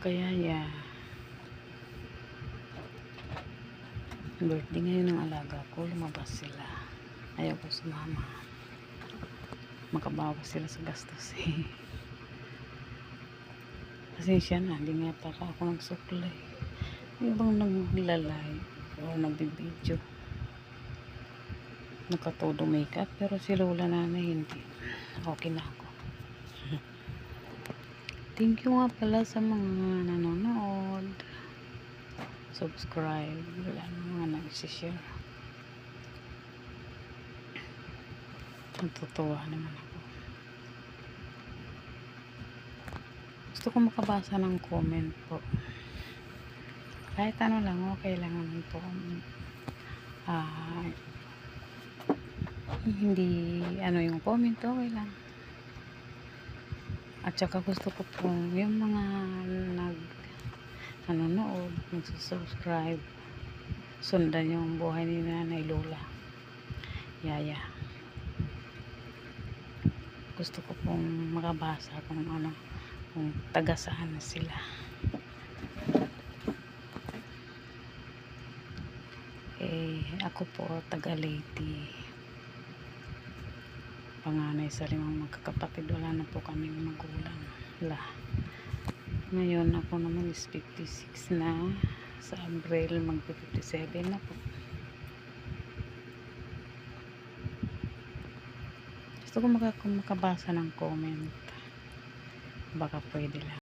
Kaya birthday ngayon ng alaga ko, lumabas sila. Ayaw ko sumama, makabawas sila sa gastos pasensya na, hindi nga para ako nagsuklay. Yung bang naglalay o nagbibideo, nakatodo makeup, pero si Lola Nanay hindi. Okay na ako. Thank you nga pala sa mga nanonood, subscribe, wala na mga nagsishare. Natutuwa naman ako. Gusto ko makabasa ng comment po. Kahit ano lang, okay lang naman po. Hindi ano yung comment, okay lang. At saka gusto ko po yung mga nanonood, nagsusubscribe, sundan yung buhay ni Nanay Lola, Yaya. Gusto ko pong makabasa kung ano, kung taga saan na sila. Ako po taga Leyte, panganay sa 5 magkakapatid. Wala na po kaming magulang. Ngayon ako naman is 56 na, sa Abril mag 57 na po. Gusto ko makabasa ng comment, baka pwede lang.